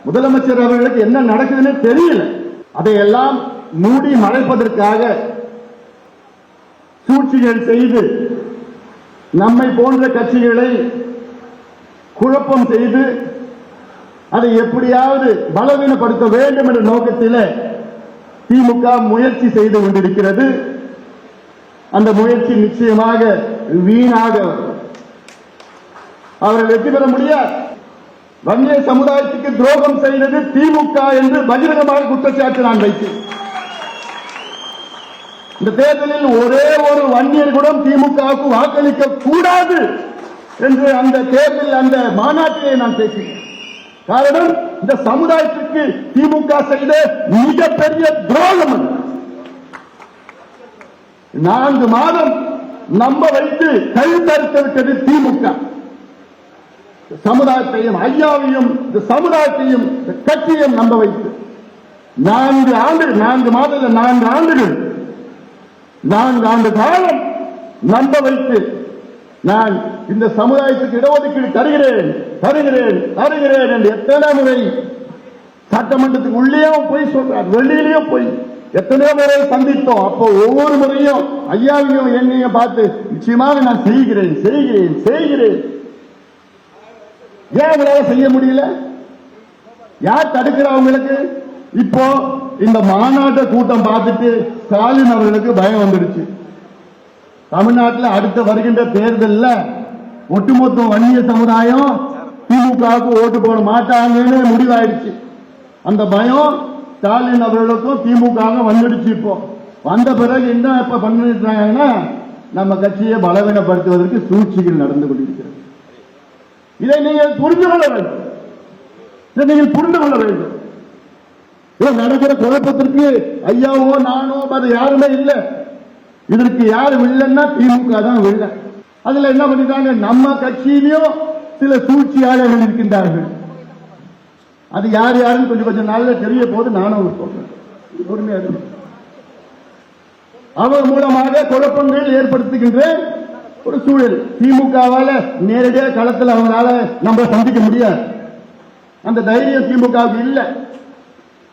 முதலமைச்சர் அவர்களுக்கு என்ன நடக்குதுன்னு தெரியல. அதையெல்லாம் மூடி மறைப்பதற்காக சூழ்ச்சிகள் செய்து நம்மை போன்ற கட்சிகளை குழப்பம் செய்து அதை எப்படியாவது பலவீனப்படுத்த வேண்டும் என்ற நோக்கத்தில் திமுக முயற்சி செய்து கொண்டிருக்கிறது. அந்த முயற்சி நிச்சயமாக வீணாக அவர்கள் வெற்றி பெற முடியாது. வன்னிய சமுதாயத்துக்கு துரோகம் செய்தது திமுக என்று பகிரங்கமாக குற்றச்சாட்டு நான் வைத்தேன். இந்த தேர்தலில் ஒரே ஒரு வன்னியர் கூட திமுகவுக்கு வாக்களிக்க கூடாது என்று அந்த தேர்தலில் அந்த மாநாட்டிலே நான் பேசினேன். காரணம், இந்த சமுதாயத்திற்கு திமுக செய்த மிகப்பெரிய துரோகம். 4 மாதம் நம்ப வைத்து கழுத்தறுத்து விட்டது திமுக. சமுதாயத்தையும் ஐயாவையும் இந்த சமுதாயத்தையும் கட்சியையும் நம்ப வைத்து 4 ஆண்டுகள் 4 மாதங்கள் 4 ஆண்டுகள் 4 ஆண்டு காலம் நம்ப வைத்து நான் இந்த சமுதாயத்துக்கு இடஒதுக்கீடு தருகிறேன் தருகிறேன் தருகிறேன் என்று எத்தனை முறை சட்டமன்றத்துக்கு உள்ளேயும் போய் சொல்றார், வெளியிலேயும் போய் எத்தனையோ முறை சந்தித்தோம். அப்போ ஒவ்வொரு முறையும் ஐயாவையும் என்னையும் பார்த்து நிச்சயமாக நான் செய்கிறேன் செய்கிறேன் செய்கிறேன். ஏன் உங்களால செய்ய முடியல? யார் தடுக்கிறவங்களுக்கு? இப்போ இந்த மாநாட்ட கூட்டம் பார்த்துட்டு ஸ்டாலின் அவர்களுக்கு பயம் வந்துடுச்சு. தமிழ்நாட்டில் அடுத்த வருகின்ற தேர்தலில் ஒட்டுமொத்த வன்னிய சமுதாயம் திமுகவுக்கு ஓட்டு போட மாட்டாங்கன்னு முடிவாயிடுச்சு. அந்த பயம் ஸ்டாலின் அவர்களுக்கும் திமுக வந்துடுச்சு. இப்போ வந்த பிறகு என்ன இப்ப பண்ணிட்டாங்கன்னா நம்ம கட்சியை பலவீனப்படுத்துவதற்கு சூழ்ச்சிகள் நடந்து கொண்டிருக்கிறது. இதை நீங்கள் புரிந்து கொள்ள வேண்டும். இதை நீங்கள் புரிந்து கொள்ள வேண்டும். நடக்கிற குழப்பத்திற்கு ஐயாவோ நானோ அது யாருமே இல்லை. இதற்கு யாரு வில்லன்னா திமுக தான் வில்ல. அதுல என்ன பண்ணிட்டாங்க, நம்ம கட்சியிலையும் சில சூழ்ச்சியாளர்கள் இருக்கின்றார்கள். அது யார் யாருன்னு கொஞ்சம் நாள்ல தெரிய போது நானும் சொல்றேன். பொறுமையா அவர் மூலமாக குழப்பங்கள் ஏற்படுத்துகின்ற ஒரு சூழல். திமுகவால நேரடியாக களத்தில் அவங்களால நம்ம சந்திக்க முடியாது. அந்த தைரியம் திமுகவுக்கு இல்லை.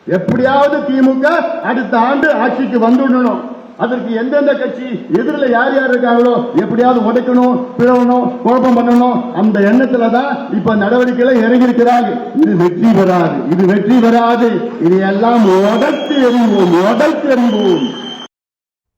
எப்படியாவது திமுக அடுத்த ஆண்டு ஆட்சிக்கு வந்துடணும். அதற்கு எந்தெந்த கட்சி எதிரில் யார் யார் இருக்காங்களோ எப்படியாவது உடைக்கணும், பிளவணும், குழப்பம் பண்ணணும். அந்த எண்ணத்துல தான் இப்ப நடவடிக்கைகளை இறங்கி இருக்கிறாங்க. இது வெற்றி பெறாது, இது வெற்றி பெறாது. இது எல்லாம் உடைத்து எறிவோம், உடைத்து எறிவோம்.